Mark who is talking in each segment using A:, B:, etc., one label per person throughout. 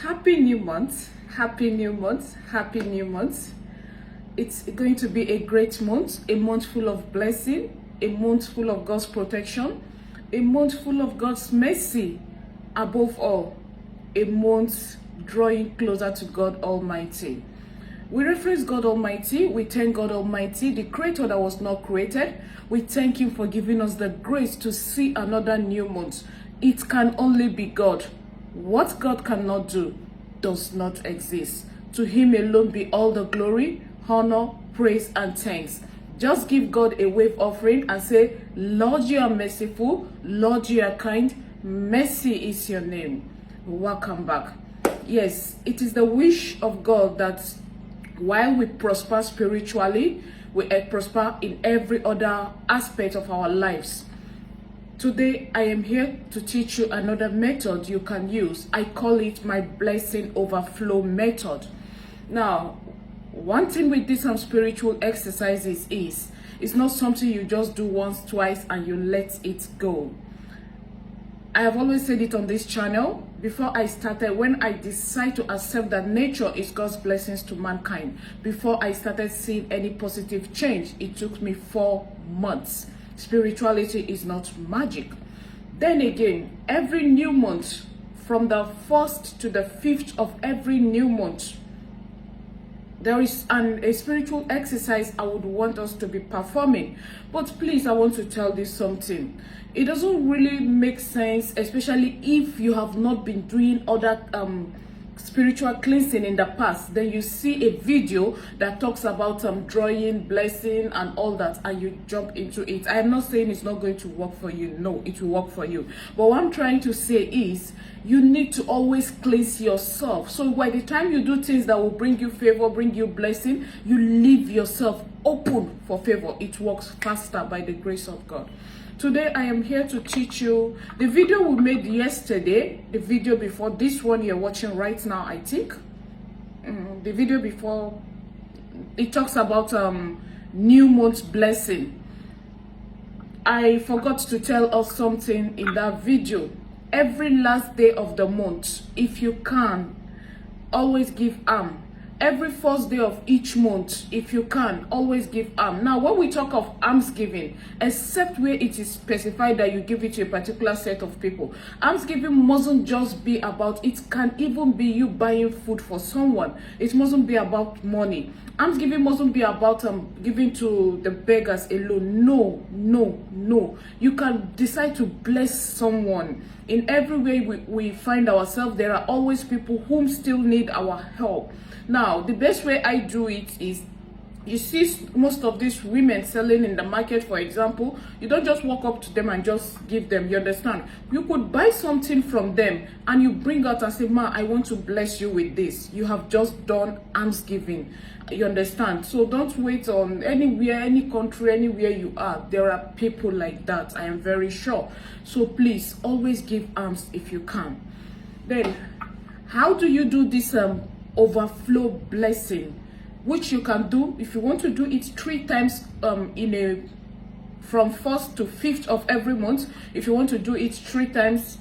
A: Happy new month, happy new month, happy new month. It's going to be a great month, a month full of blessing, a month full of God's protection, a month full of God's mercy. Above all, a month drawing closer to God Almighty. We reference God Almighty, we thank God Almighty, the creator that was not created. We thank him for giving us the grace to see another new month. It can only be God. What God cannot do does not exist. To him alone be all the glory, honor, praise, and thanks. Just give God a wave offering and say, Lord, you are merciful. Lord, you are kind. Mercy is your name. Welcome back. Yes, it is the wish of God that while we prosper spiritually, we prosper in every other aspect of our lives. Today, I am here to teach you another method you can use. I call it my blessing overflow method. Now, one thing with this spiritual exercises is, it's not something you just do once, twice, and you let it go. I have always said it on this channel. Before I started, when I decided to accept that nature is God's blessings to mankind, before I started seeing any positive change, it took me 4 months. Spirituality is not magic. Then again, every new month, from the 1st to the 5th of every new month, there is a spiritual exercise I would want us to be performing. But please, I want to tell you something. It doesn't really make sense, especially if you have not been doing other spiritual cleansing in the past. Then you see a video that talks about drawing, blessing, and all that, and you jump into it. I am not saying it's not going to work for you. No, it will work for you. But what I'm trying to say is, you need to always cleanse yourself. So by the time you do things that will bring you favor, bring you blessing, you leave yourself open for favor. It works faster by the grace of God. Today, I am here to teach you the video we made yesterday, the video before this one you're watching right now, I think. The video before, it talks about new month blessing. I forgot to tell us something in that video. Every last day of the month, if you can, always give every first day of each month, if you can, always give Now, when we talk of almsgiving, except where it is specified that you give it to a particular set of people, almsgiving mustn't just be about, it can even be you buying food for someone. It mustn't be about money. Almsgiving mustn't be about giving to the beggars alone. No, no, no. You can decide to bless someone. In every way we find ourselves, there are always people whom still need our help. Now, the best way I do it is, you see most of these women selling in the market, for example, you don't just walk up to them and just give them, you understand? You could buy something from them and you bring out and say, Ma, I want to bless you with this. You have just done almsgiving. You understand? So don't wait on anywhere, any country, anywhere you are. There are people like that, I am very sure. So please, always give alms if you can. Then, how do you do this overflow blessing? Which you can do, if you want to do it 3 times from 1st to 5th of every month. If you want to do it 3 times,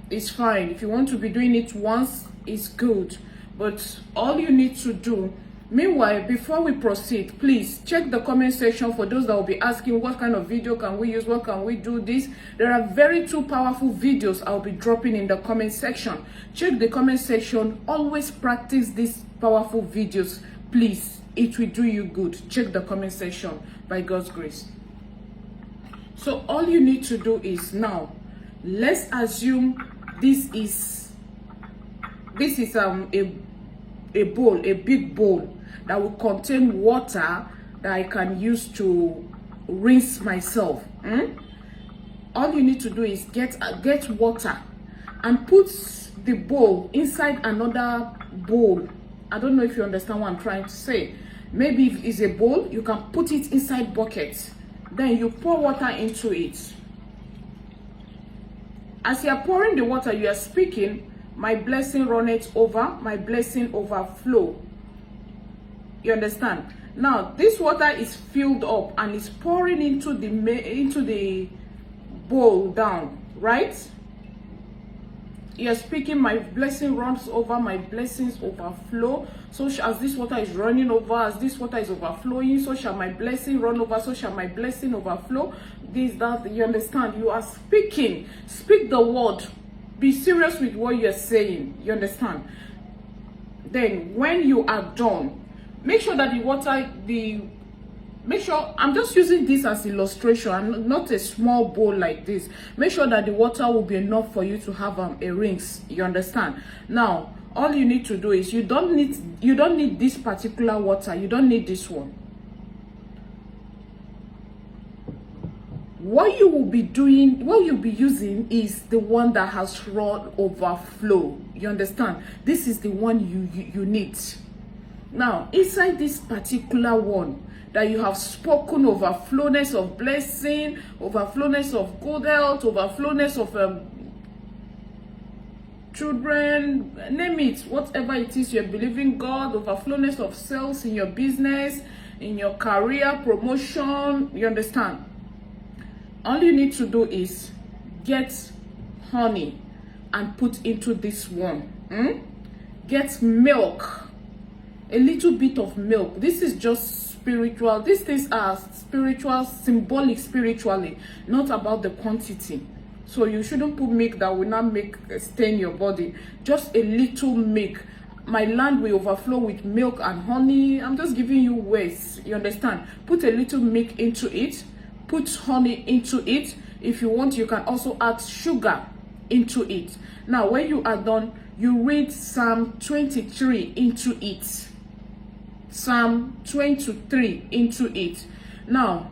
A: it's fine. If you want to be doing it once, it's good. But all you need to do, meanwhile, before we proceed, please check the comment section for those that will be asking what kind of video can we use, what can we do this. There are very 2 powerful videos I'll be dropping in the comment section. Check the comment section. Always practice these powerful videos. Please, it will do you good. Check the comment section by God's grace. So all you need to do is, now, let's assume this is a bowl, a big bowl that will contain water that I can use to rinse myself. All you need to do is get water and put the bowl inside another bowl. I don't know if you understand what I'm trying to say. Maybe if it's a bowl, you can put it inside bucket. Then you pour water into it. As you are pouring the water, you are speaking, my blessing runneth over, my blessing overflow. You understand? Now, this water is filled up and is pouring into the bowl down, right? You're speaking, my blessing runs over, my blessings overflow. So as this water is running over, as this water is overflowing, so shall my blessing run over, so shall my blessing overflow. This, that, you understand? You are speaking. Speak the word. Be serious with what you're saying. You understand? Then when you are done, make sure that the water, make sure, I'm just using this as illustration, I'm not a small bowl like this. Make sure that the water will be enough for you to have a rinse. You understand? Now, all you need to do is, you don't need this particular water. You don't need this one. What you will be doing, what you'll be using is the one that has run overflow. You understand? This is the one you need. Now, inside this particular one that you have spoken, overflowness of blessing, overflowness of good health, overflowness of children, name it, whatever it is you're believing God, overflowness of sales in your business, in your career, promotion, you understand? All you need to do is get honey and put into this one. Get milk, a little bit of milk. This is just spiritual. These things are spiritual, symbolic spiritually, not about the quantity. So you shouldn't put milk that will not stain your body. Just a little milk. My land will overflow with milk and honey. I'm just giving you ways. You understand? Put a little milk into it. Put honey into it. If you want, you can also add sugar into it. Now, when you are done, you read Psalm 23 into it. Psalm 23 into it. Now,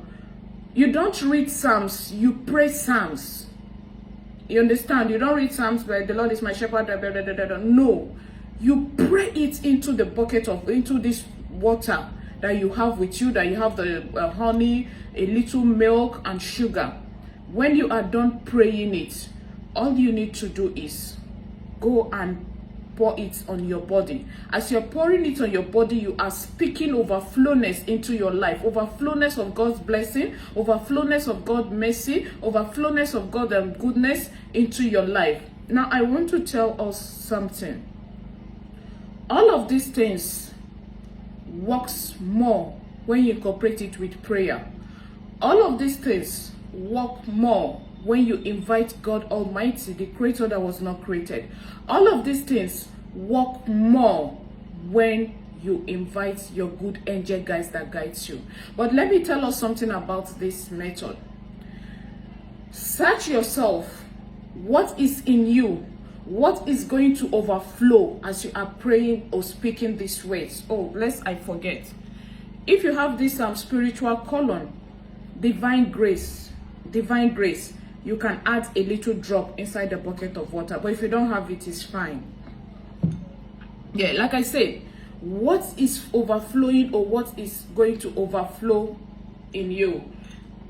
A: you don't read Psalms, you pray Psalms. You understand? You don't read Psalms like the Lord is my shepherd. No, you pray it into the bucket into this water that you have with you, that you have the honey, a little milk and sugar. When you are done praying it, all you need to do is go and pour it on your body. As you're pouring it on your body, you are speaking overflowness into your life, overflowness of God's blessing, overflowness of God's mercy, overflowness of God's goodness into your life. Now, I want to tell us something. All of these things works more when you incorporate it with prayer. All of these things work more when you invite God Almighty, the creator that was not created. All of these things work more when you invite your good angel guides that guides you. But let me tell us something about this method. Search yourself. What is in you? What is going to overflow as you are praying or speaking these words? Oh, lest I forget. If you have this spiritual column, divine grace, you can add a little drop inside the bucket of water. But if you don't have it, it's fine. Yeah, like I said, what is overflowing or what is going to overflow in you?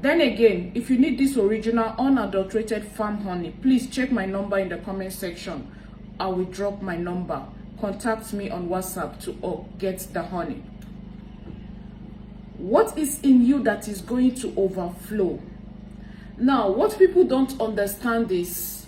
A: Then again, if you need this original unadulterated farm honey, please check my number in the comment section. I will drop my number. Contact me on WhatsApp to get the honey. What is in you that is going to overflow? Now, what people don't understand is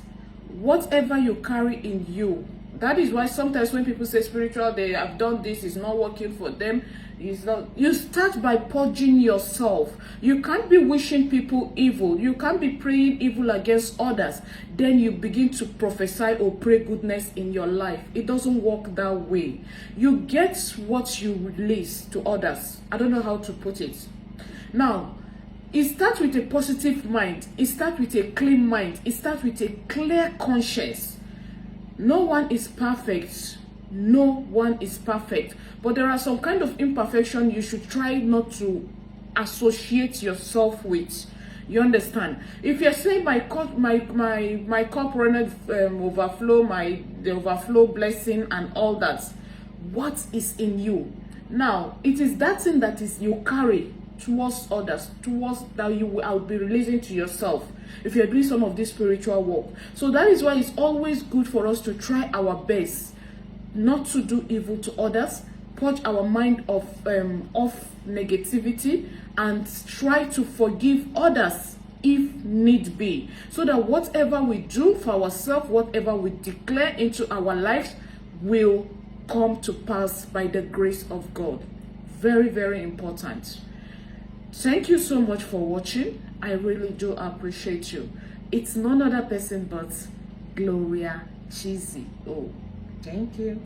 A: whatever you carry in you. That is why sometimes when people say spiritual, they have done this, is not working for them. You start by purging yourself. You can't be wishing people evil. You can't be praying evil against others. Then you begin to prophesy or pray goodness in your life. It doesn't work that way. You get what you release to others. I don't know how to put it. Now, it starts with a positive mind. It starts with a clean mind. It starts with a clear conscience. No one is perfect. No one is perfect. But there are some kind of imperfection you should try not to associate yourself with. You understand? If you're saying my cup runneth overflow, the overflow blessing and all that, what is in you? Now, it is that thing that is you carry towards others, towards that you will be releasing to yourself if you're doing some of this spiritual work. So that is why it's always good for us to try our best not to do evil to others, purge our mind of negativity, and try to forgive others if need be, so that whatever we do for ourselves, whatever we declare into our lives, will come to pass by the grace of God. Very, very important. Thank you so much for watching. I really do appreciate you. It's none other person but Gloria Cheesy. Oh, thank you.